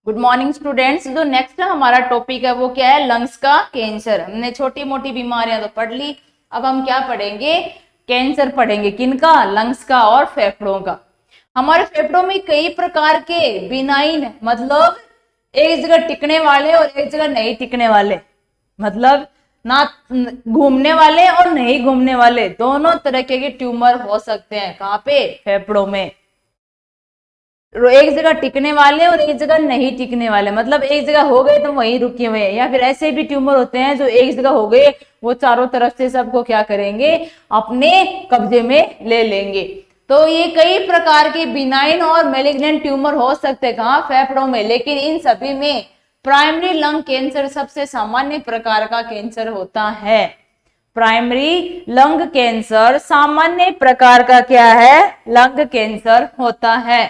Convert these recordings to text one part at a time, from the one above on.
Good morning students. जो next हमारा topic है वो क्या है? लंग्स का कैंसर। हमने छोटी मोटी बीमारियां तो पढ़ ली, अब हम क्या पढ़ेंगे? कैंसर पढ़ेंगे। किनका? लंग्स का और फेफड़ों का। हमारे फेफड़ों में कई प्रकार के बिनाइन मतलब एक जगह टिकने वाले और एक जगह नहीं टिकने वाले, मतलब ना घूमने वाले और नहीं घूमने वाले, दोनों तरह के ट्यूमर हो सकते हैं। कहाँ पे? फेफड़ों में। एक जगह टिकने वाले और एक जगह नहीं टिकने वाले, मतलब एक जगह हो गए तो वहीं रुके हुए हैं, या फिर ऐसे भी ट्यूमर होते हैं जो एक जगह हो गए वो चारों तरफ से सबको क्या करेंगे? अपने कब्जे में ले लेंगे। तो ये कई प्रकार के बिनाइन और मेलिग्नेंट ट्यूमर हो सकते हैं। कहाँ? फेफड़ों में। लेकिन इन सभी में प्राइमरी लंग कैंसर सबसे सामान्य प्रकार का कैंसर होता है। प्राइमरी लंग कैंसर सामान्य प्रकार का क्या है? लंग कैंसर होता है।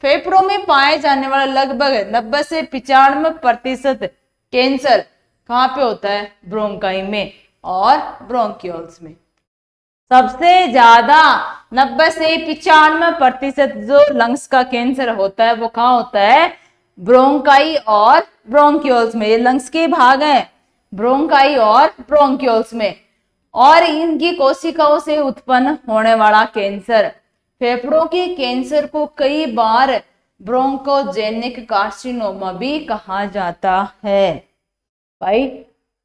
फेफड़ों में पाए जाने वाला लगभग 90 से 95% कैंसर कहाँ पे होता है? ब्रोंकाई में और ब्रोंकियोल्स में। सबसे ज्यादा 90 से 95% जो लंग्स का कैंसर होता है वो कहाँ होता है? ब्रोंकाई और ब्रोंकियोल्स में। ये लंग्स के भाग हैं, ब्रोंकाई और ब्रोंकियोल्स में। और इनकी कोशिकाओं से उत्पन्न होने वाला कैंसर। फेफड़ों के कैंसर को कई बार ब्रोंकोजेनिक कार्सिनोमा भी कहा जाता है। भाई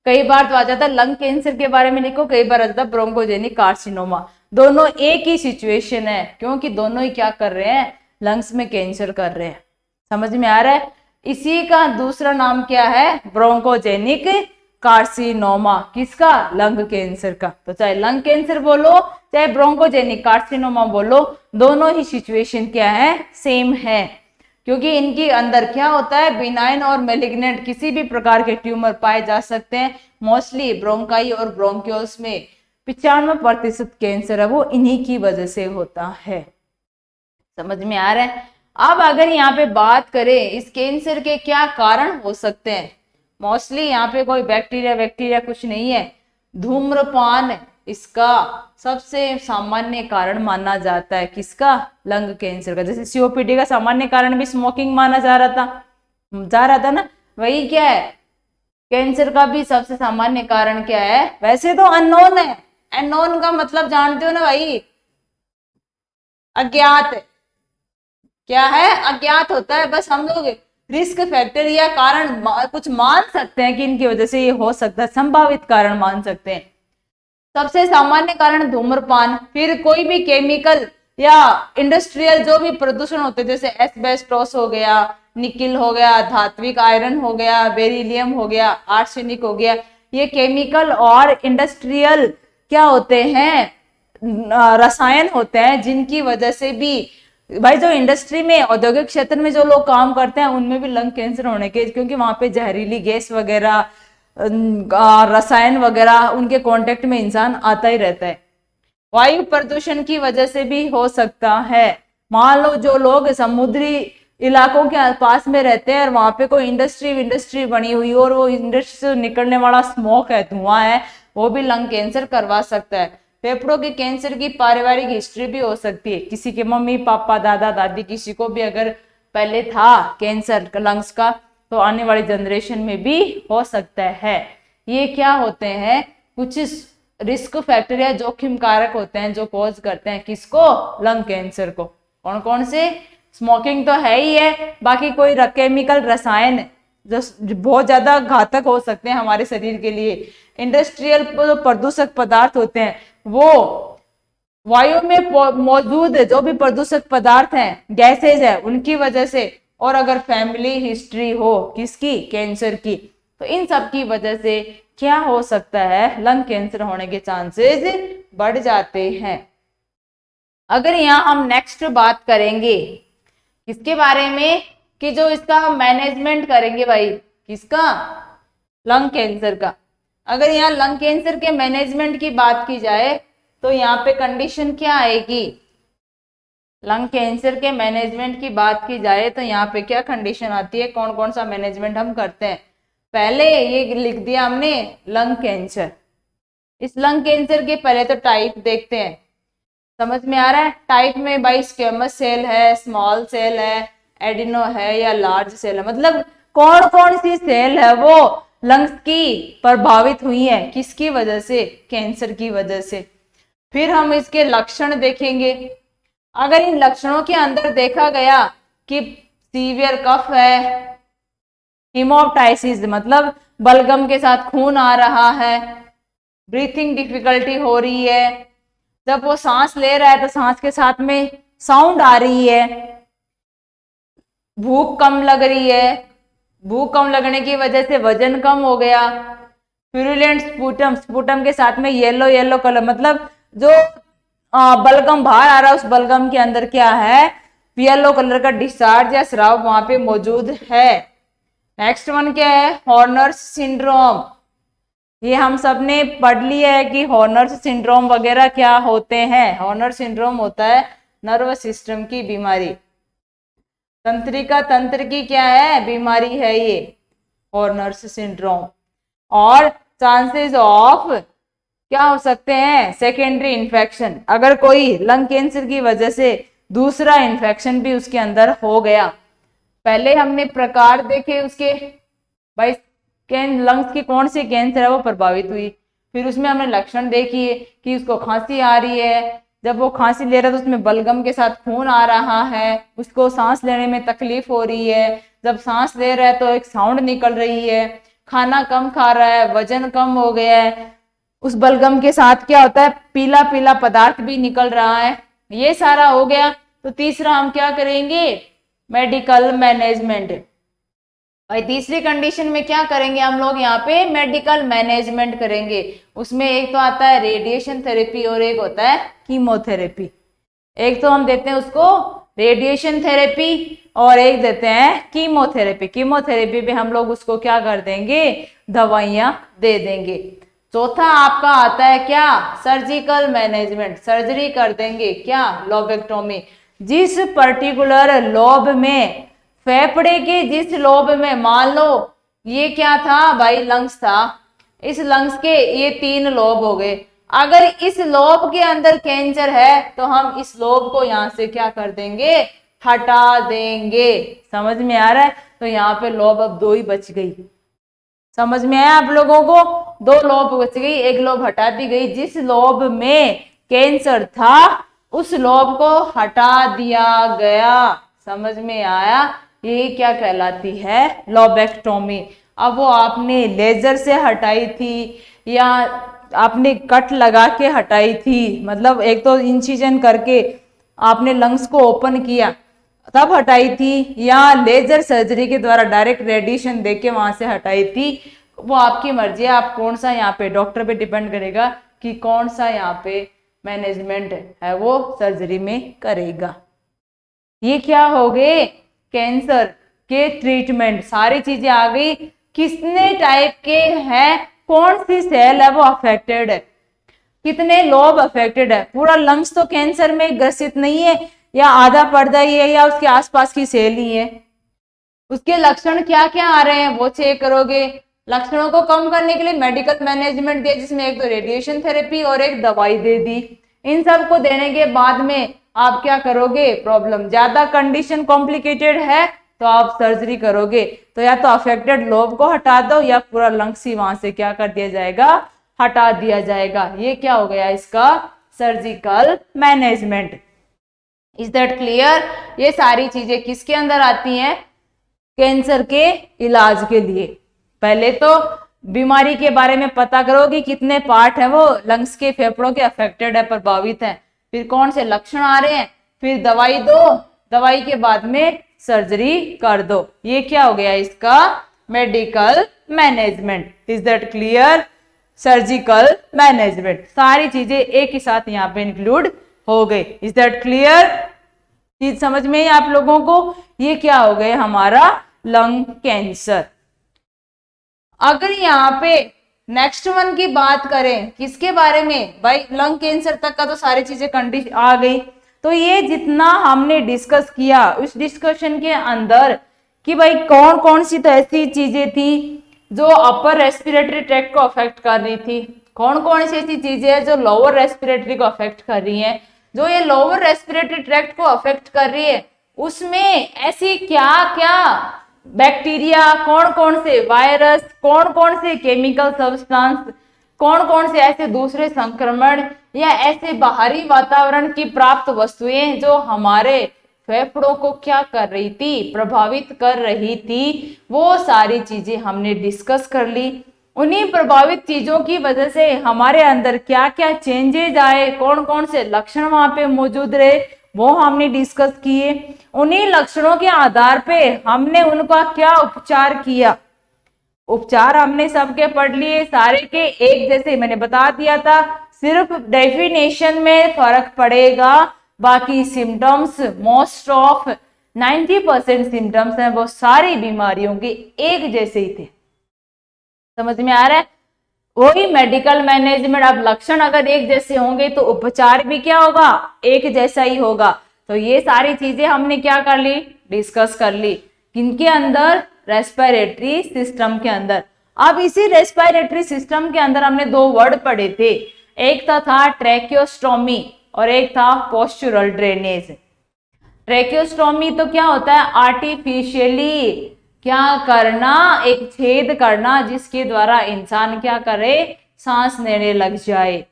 कई बार तो आ जाता है लंग कैंसर के बारे में लिखो, कई बार आ जाता है ब्रोंकोजेनिक कार्सिनोमा। दोनों एक ही सिचुएशन है, क्योंकि दोनों ही क्या कर रहे हैं? लंग्स में कैंसर कर रहे हैं। समझ में आ रहा है? इसी का दूसरा नाम क्या है? Bronchogenic carcinoma. किसका? लंग कैंसर का। तो चाहे लंग कैंसर बोलो चाहे ब्रोंकोजेनिक कार्सिनोमा बोलो, दोनों ही सिचुएशन क्या है? सेम है, क्योंकि इनके अंदर क्या होता है? बिनाइन और मेलिग्नेंट किसी भी प्रकार के ट्यूमर पाए जा सकते हैं। मोस्टली ब्रोंकाई और ब्रोंकियोल्स में 95% कैंसर है वो इन्हीं की वजह से होता है। समझ में आ रहा है? अब अगर यहाँ पे बात करें इस कैंसर के क्या कारण हो सकते हैं, मोस्टली यहाँ पे कोई बैक्टीरिया कुछ नहीं है। धूम्रपान इसका सबसे सामान्य कारण माना जाता है। किसका? लंग कैंसर का। जैसे सीओपीडी का सामान्य कारण भी स्मोकिंग माना जा रहा था ना, वही क्या है? कैंसर का भी सबसे सामान्य कारण क्या है? वैसे तो अननोन है। अननोन का मतलब जानते हो ना भाई? अज्ञात। क्या है? अज्ञात होता है। बस हम लोग रिस्क फैक्टर या कारण कुछ मान सकते हैं कि इनकी वजह से ये हो सकता है, संभावित कारण मान सकते हैं। सबसे सामान्य कारण धूम्रपान, फिर कोई भी केमिकल या इंडस्ट्रियल जो भी प्रदूषण होते हैं, जैसे एस्बेस्टोस हो गया, निकिल हो गया, धात्विक आयरन हो गया, बेरिलियम हो गया, आर्सेनिक हो गया। ये केमिकल और इंडस्ट्रियल क्या होते हैं? रसायन होते हैं, जिनकी वजह से भी भाई जो इंडस्ट्री में औद्योगिक क्षेत्र में जो लोग काम करते हैं उनमें भी लंग कैंसर होने के, क्योंकि वहां पे जहरीली गैस वगैरह रसायन वगैरह उनके कांटेक्ट में इंसान आता ही रहता है। वायु प्रदूषण की वजह से भी हो सकता है। मान लो जो लोग समुद्री इलाकों के पास में रहते हैं और वहां पे कोई इंडस्ट्री बनी हुई और वो इंडस्ट्री से निकलने वाला स्मोक है, धुआं है, वो भी लंग कैंसर करवा सकता है। फेफड़ों के कैंसर की पारिवारिक हिस्ट्री भी हो सकती है। किसी के मम्मी पापा दादा दादी किसी को भी अगर पहले था कैंसर लंग्स का, तो आने वाली जनरेशन में भी हो सकता है। ये क्या होते हैं? कुछ रिस्क फैक्टर या जोखिम कारक होते हैं जो कॉज करते हैं किसको? लंग कैंसर को। कौन कौन से? स्मोकिंग तो है ही है, बाकी कोई केमिकल रसायन जो बहुत ज्यादा घातक हो सकते हैं हमारे शरीर के लिए। इंडस्ट्रियल जो प्रदूषक पदार्थ होते हैं, वो वायु में मौजूद जो भी प्रदूषक पदार्थ हैं, गैसेज है, उनकी वजह से। और अगर फैमिली हिस्ट्री हो किसकी? कैंसर की, तो इन सब की वजह से क्या हो सकता है? लंग कैंसर होने के चांसेस बढ़ जाते हैं। अगर यहाँ हम नेक्स्ट बात करेंगे किसके बारे में? कि जो इसका मैनेजमेंट करेंगे भाई, किसका? लंग कैंसर का। अगर यहाँ लंग कैंसर के मैनेजमेंट की बात की जाए तो यहाँ पे कंडीशन क्या आएगी? लंग कैंसर के मैनेजमेंट की बात की जाए तो यहाँ पे क्या कंडीशन आती है? कौन कौन सा मैनेजमेंट हम करते हैं? पहले ये लिख दिया हमने लंग कैंसर। इस लंग कैंसर के पहले तो टाइप देखते हैं। समझ में आ रहा है? टाइप में भाई स्क्वेमस सेल है, स्मॉल सेल है, एडिनो है या लार्ज सेल है, मतलब कौन कौन सी सेल है वो लंग्स की प्रभावित हुई है, किसकी वजह से, कैंसर की वजह से। फिर हम इसके लक्षण देखेंगे। अगर इन लक्षणों के अंदर देखा गया कि सीवियर कफ है, हिमोप्टाइसिस मतलब बलगम के साथ खून आ रहा है, ब्रीथिंग डिफिकल्टी हो रही है, जब वो सांस ले रहा है तो सांस के साथ में साउंड आ रही है, भूख कम लग रही है, भूख कम लगने की वजह से वजन कम हो गया, प्यूरुलेंट स्पूटम, स्पूटम के साथ में येलो येलो कलर, मतलब जो बलगम बाहर आ रहा है उस बलगम के अंदर क्या है, येलो कलर का डिस्चार्ज या स्राव वहां पे मौजूद है। नेक्स्ट वन क्या है, हॉर्नर्स सिंड्रोम। ये हम सब ने पढ़ लिया है कि हॉर्नर्स सिंड्रोम वगैरह क्या होते हैं। हॉर्नर सिंड्रोम होता है नर्वस सिस्टम की बीमारी, तंत्रिका तंत्र की क्या है, बीमारी है ये हॉर्नर्स सिंड्रोम। और चांसेस ऑफ क्या हो सकते हैं, सेकेंडरी इन्फेक्शन, अगर कोई लंग कैंसर की वजह से दूसरा इन्फेक्शन भी उसके अंदर हो गया। पहले हमने प्रकार देखे उसके, भाई लंग्स की कौन सी कैंसर है वो प्रभावित हुई, फिर उसमें हमने लक्षण देखिए कि उसको खांसी आ रही है, जब वो खांसी ले रहा है तो उसमें बलगम के साथ खून आ रहा है, उसको सांस लेने में तकलीफ हो रही है, जब सांस ले रहा है तो एक साउंड निकल रही है, खाना कम खा रहा है, वजन कम हो गया है, उस बलगम के साथ क्या होता है, पीला पीला पदार्थ भी निकल रहा है, ये सारा हो गया। तो तीसरा हम क्या करेंगे, मेडिकल मैनेजमेंट। भाई तीसरी कंडीशन में क्या करेंगे हम लोग, यहाँ पे मेडिकल मैनेजमेंट करेंगे। उसमें एक तो आता है रेडिएशन थेरेपी और एक होता है कीमोथेरेपी। एक तो हम देते हैं उसको रेडिएशन थेरेपी और एक देते हैं कीमोथेरेपी। कीमोथेरेपी पे हम लोग उसको क्या कर देंगे, दवाइयां दे देंगे। चौथा आपका आता है क्या, सर्जिकल मैनेजमेंट, सर्जरी कर देंगे, क्या, लोबेक्टोमी। जिस पर्टिकुलर लोब में, फेफड़े के जिस लोब में, मान लो ये क्या था भाई, लंग्स था, इस लंग्स के ये 3 लोब हो गए, अगर इस लोब के अंदर कैंसर है तो हम इस लोब को यहाँ से क्या कर देंगे, हटा देंगे। समझ में आ रहा है, तो यहाँ पे लोब अब 2 ही बच गई। समझ में आया आप लोगों को, 2 लोब बच गई, एक लोब हटा दी गई। जिस लोब में कैंसर था उस लोब को हटा दिया गया। समझ में आया, ये क्या कहलाती है, लोबेक्टोमी। अब वो आपने लेजर से हटाई थी या आपने कट लगा के हटाई थी, मतलब एक तो इंसिजन करके आपने लंग्स को ओपन किया तब हटाई थी, या लेजर सर्जरी के द्वारा डायरेक्ट रेडिएशन देके वहां से हटाई थी, वो आपकी मर्जी है। आप कौन सा यहाँ पे, डॉक्टर पे डिपेंड करेगा कि कौन सा यहाँ पे मैनेजमेंट है वो सर्जरी में करेगा। ये क्या हो गए, कैंसर के ट्रीटमेंट, सारी चीजें आ गई। कितने टाइप के हैं, कौन सी सेल है वो अफेक्टेड है, कितने लोब अफेक्टेड है, पूरा लंग्स तो कैंसर में ग्रसित नहीं है, या आधा पर्दा ही है, या उसके आसपास की सेल ही है। उसके लक्षण क्या क्या आ रहे हैं वो चेक करोगे। लक्षणों को कम करने के लिए मेडिकल मैनेजमेंट दिया, जिसमें एक तो रेडिएशन थेरेपी और एक दवाई दे दी। इन सब को देने के बाद में आप क्या करोगे, प्रॉब्लम ज्यादा कंडीशन कॉम्प्लिकेटेड है तो आप सर्जरी करोगे, तो या तो अफेक्टेड लोब को हटा दो या पूरा लंग्स ही वहां से क्या कर दिया जाएगा, हटा दिया जाएगा। ये क्या हो गया इसका, surgical management. Is that clear. ये सारी चीजें किसके अंदर आती हैं, कैंसर के इलाज के लिए। पहले तो बीमारी के बारे में पता करो कि कितने पार्ट है वो लंग्स के, फेफड़ों के अफेक्टेड है, प्रभावित है, फिर कौन से लक्षण आ रहे हैं, फिर दवाई दो, दवाई के बाद में सर्जरी कर दो। ये क्या हो गया इसका, medical management. Is that clear. Surgical management, सारी चीजें एक ही साथ यहाँ पे इंक्लूड हो गई। इज दैट क्लियर, चीज समझ में आप लोगों को। ये क्या हो गए हमारा लंग कैंसर। अगर यहाँ पे नेक्स्ट वन की बात करें, किसके बारे में भाई, लंग कैंसर तक का तो सारी चीजें कंडीशन आ गई। तो ये जितना हमने डिस्कस किया उस डिस्कशन के अंदर कि भाई कौन कौन सी तो ऐसी चीजें थी जो अपर रेस्पिरेटरी ट्रैक्ट को अफेक्ट कर रही थी, कौन कौन सी ऐसी चीजें हैं जो लोअर रेस्पिरेटरी को अफेक्ट कर रही हैं। जो ये लोअर रेस्पिरेटरी ट्रैक्ट को अफेक्ट कर रही है उसमें ऐसी क्या क्या बैक्टीरिया, कौन कौन से वायरस, कौन कौन से केमिकल सब्सटेंस, कौन कौन से ऐसे दूसरे संक्रमण या ऐसे बाहरी वातावरण की प्राप्त वस्तुएं जो हमारे फेफड़ों को क्या कर रही थी, प्रभावित कर रही थी, वो सारी चीजें हमने डिस्कस कर ली। उन्हीं प्रभावित चीजों की वजह से हमारे अंदर क्या क्या चेंजेज आए, कौन कौन से लक्षण वहां पे मौजूद रहे, वो हमने डिस्कस किए। उन्हीं लक्षणों के आधार पे हमने उनका क्या उपचार किया। उपचार हमने सबके पढ़ लिए, सारे के एक जैसे मैंने बता दिया था, सिर्फ डेफिनेशन में फर्क पड़ेगा, बाकी सिम्टम्स मोस्ट ऑफ 90% सिम्टम्स हैं वो सारी बीमारियों के एक जैसे ही थे। समझ में आ रहा है? वही मेडिकल मैनेजमेंट। अब लक्षण अगर एक जैसे होंगे तो उपचार भी क्या होगा, एक जैसा ही होगा। तो ये सारी चीजें हमने क्या कर ली, डिस्कस कर ली। किनके अंदर, रेस्पिरेटरी सिस्टम के अंदर। अब इसी रेस्पिरेटरी सिस्टम के अंदर हमने दो वर्ड पढ़े थे, एक था ट्रैकियोस्टोमी और एक था पोस्चुरल ड्रेनेज। ट्रैकियोस्टोमी तो क्या होता है, आर्टिफिशियली क्या करना, एक छेद करना जिसके द्वारा इंसान क्या करे, सांस लेने लग जाए।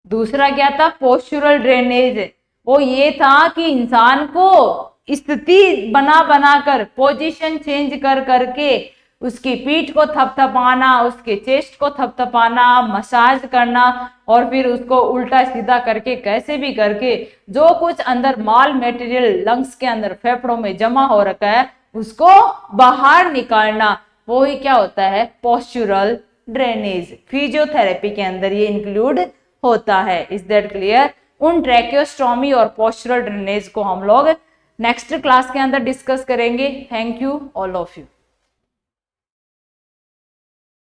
दूसरा क्या था, पोस्चुरल ड्रेनेज, वो ये था कि इंसान को स्थिति बना बनाकर, पोजीशन चेंज कर करके उसकी पीठ को थपथपाना, उसके चेस्ट को थपथपाना, मसाज करना और फिर उसको उल्टा सीधा करके कैसे भी करके जो कुछ अंदर माल मटेरियल लंग्स के अंदर, फेफड़ों में जमा हो रखा है उसको बाहर निकालना, वो ही क्या होता है, पोस्चुरल ड्रेनेज। फिजियोथेरेपी के अंदर ये इंक्लूड होता है। Is that clear? उन ट्रैकियोस्टोमी और पोस्चुरल ड्रेनेज को हम लोग नेक्स्ट क्लास के अंदर डिस्कस करेंगे। Thank you all of you.